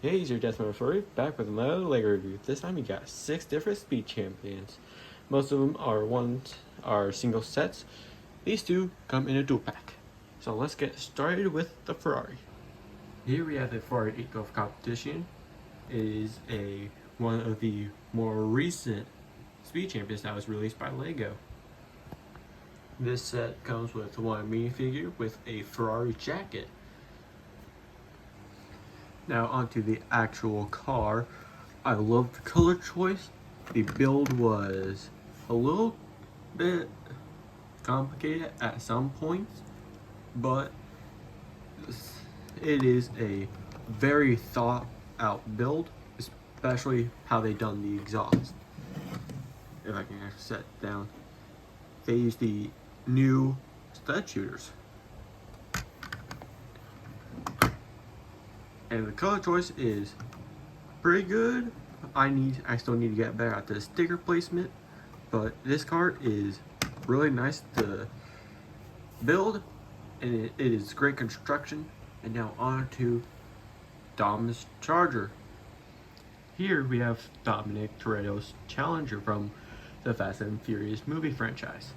Hey, it's your Deathmatch Furry back with another LEGO review. This time you got 6 different speed champions. Most of them are single sets. These two come in a dual pack. So let's get started with the Ferrari. Here we have the Ferrari 8 Golf Competition. It is one of the more recent speed champions that was released by LEGO. This set comes with one minifigure with a Ferrari jacket. Now onto the actual car. I love the color choice. The build was a little bit complicated at some points, but it is a very thought out build, especially how they done the exhaust. If I can actually set it down. They use the new stud shooters. And the color choice is pretty good. I still need to get better at the sticker placement, but this car is really nice to build, and it is great construction. And now on to Dom's Charger. Here we have Dominic Toretto's Challenger from the Fast and Furious movie franchise.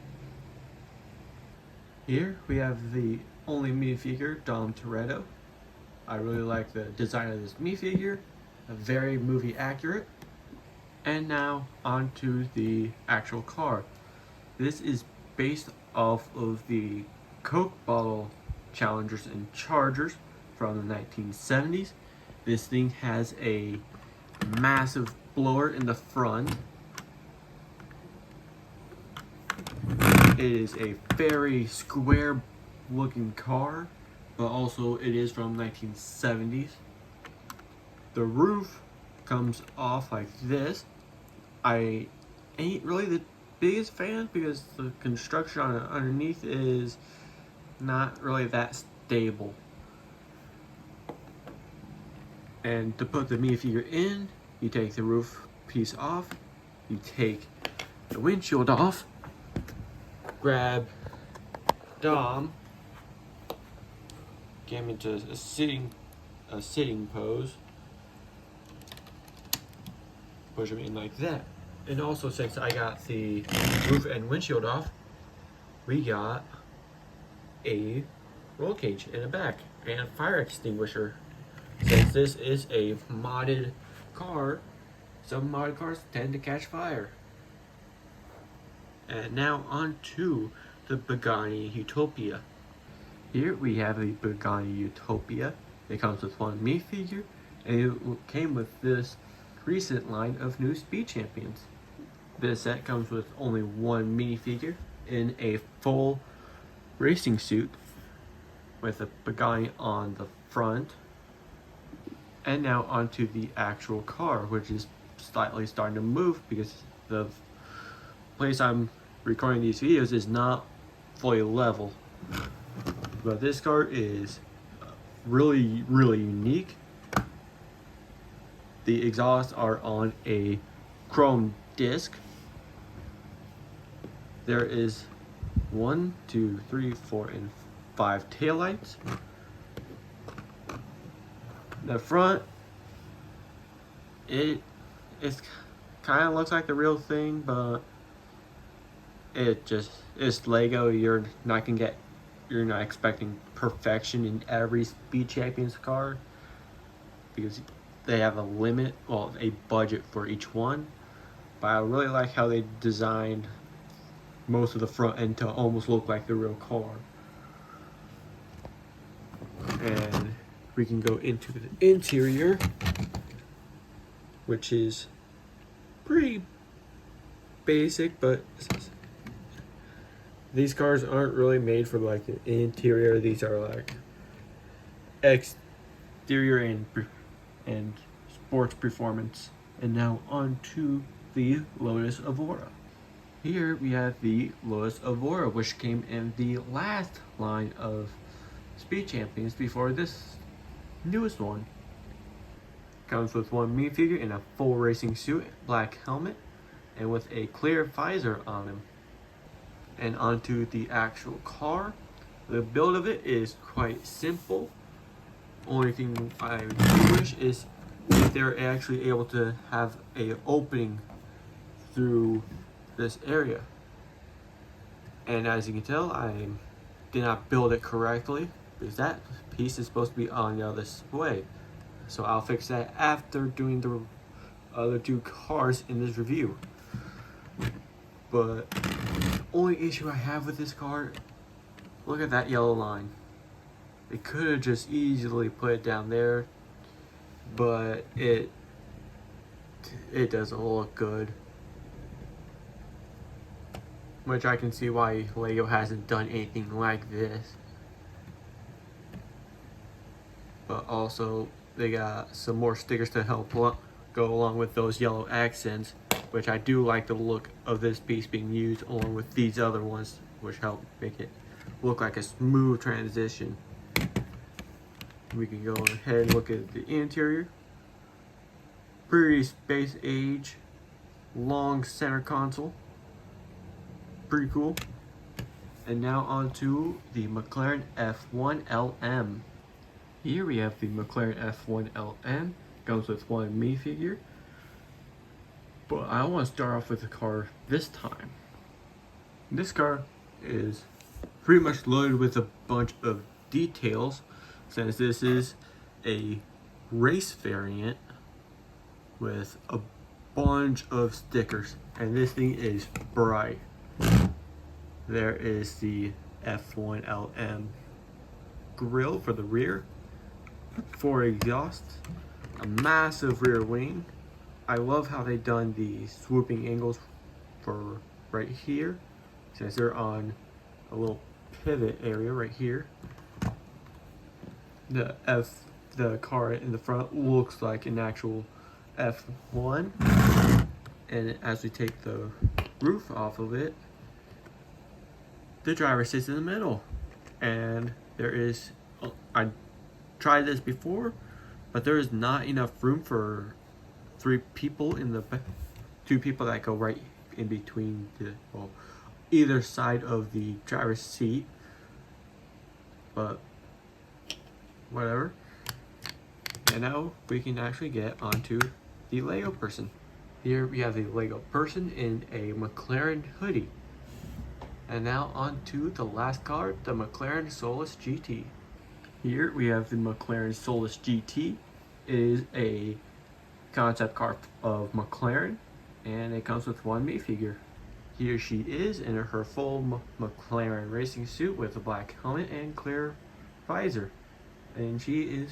Here we have the only minifigure, Dom Toretto. I really like the design of this minifigure, very movie accurate. And now onto the actual car. This is based off of the Coke bottle Challengers and Chargers from the 1970s. This thing has a massive blower in the front. It is a very square looking car, but also it is from 1970s. The roof comes off like this. I ain't really the biggest fan because the construction on it underneath is not really that stable. And to put the minifigure in, you take the roof piece off, you take the windshield off, grab Dom, get him into a sitting pose, push him in like that. And also, since I got the roof and windshield off, we got a roll cage in the back and a fire extinguisher. Since this is a modded car, some modded cars tend to catch fire. And now on to the Pagani Utopia. Here we have the Pagani Utopia. It comes with one minifigure, and it came with this recent line of new speed champions. This set comes with only one minifigure in a full racing suit with a Pagani on the front. And now onto the actual car, which is slightly starting to move because the place I'm recording these videos is not fully level. But this car is really unique. The exhausts are on a chrome disc. There is 1, 2, 3, 4, and 5 taillights. The front, it kind of looks like the real thing, but it's Lego. You're not expecting perfection in every Speed Champions car because they have a limit, well, a budget for each one. But I really like how they designed most of the front end to almost look like the real car. And we can go into the interior, which is pretty basic, but these cars aren't really made for like the interior. These are like exterior and sports performance. And now on to the Lotus Evora. Here we have the Lotus Evora, which came in the last line of Speed Champions before this newest one. Comes with one minifigure in a full racing suit, black helmet, and with a clear visor on him. And onto the actual car. The build of it is quite simple. Only thing I wish is they're actually able to have a opening through this area. And as you can tell, I did not build it correctly because that piece is supposed to be on the other way. So I'll fix that after doing the other two cars in this review. But the only issue I have with this car, look at that yellow line. They could have just easily put it down there, but it doesn't look good. Which I can see why LEGO hasn't done anything like this. But also, they got some more stickers to help go along with those yellow accents, which I do like the look of this piece being used along with these other ones, which help make it look like a smooth transition. We can go ahead and look at the interior. Pretty space age, long center console. Pretty cool. And now on to the McLaren F1 LM. Here we have the McLaren F1 LM. Comes with one minifigure. But I want to start off with the car this time. This car is pretty much loaded with a bunch of details, since this is a race variant with a bunch of stickers. And this thing is bright. There is the F1 LM grille for the rear, 4 exhausts, a massive rear wing. I love how they've done the swooping angles for right here, since they're on a little pivot area right here. The car in the front looks like an actual F1, and as we take the roof off of it, the driver sits in the middle, and there is, I tried this before, but there is not enough room for 3 people in the 2 people that go right in between the, well, either side of the driver's seat, but whatever. And now we can actually get onto the LEGO person. Here we have the LEGO person in a McLaren hoodie. And now on to the last car, the McLaren Solus GT. Here we have the McLaren Solus GT. It is a concept car of McLaren, and it comes with one minifigure. Here she is in her full McLaren racing suit with a black helmet and clear visor. And she is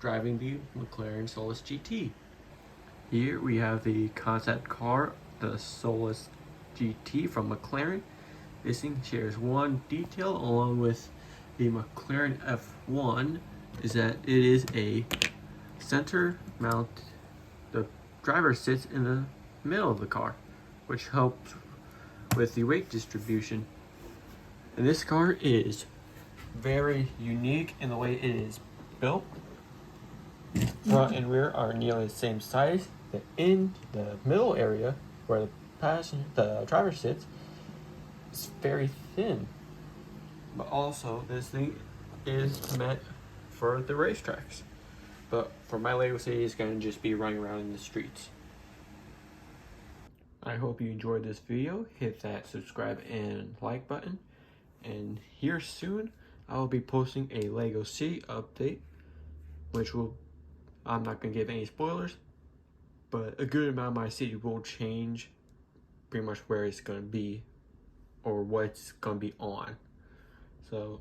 driving the McLaren Solus GT. Here we have the concept car, the Solus GT from McLaren. This thing shares one detail along with the McLaren F1, is that it is a center mount. The driver sits in the middle of the car, which helps with the weight distribution. And this car is very unique in the way it is built. Front and rear are nearly the same size. In the middle area where the driver sits, it's very thin. But also, this thing is meant for the racetracks. But for my LEGO City, it's going to just be running around in the streets. I hope you enjoyed this video. Hit that subscribe and like button. And here soon, I will be posting a LEGO City update, which will, I'm not going to give any spoilers, but a good amount of my city will change pretty much where it's going to be or what it's going to be on. So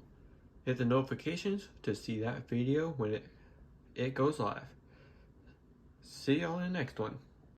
hit the notifications to see that video when it goes live. See y'all in the next one.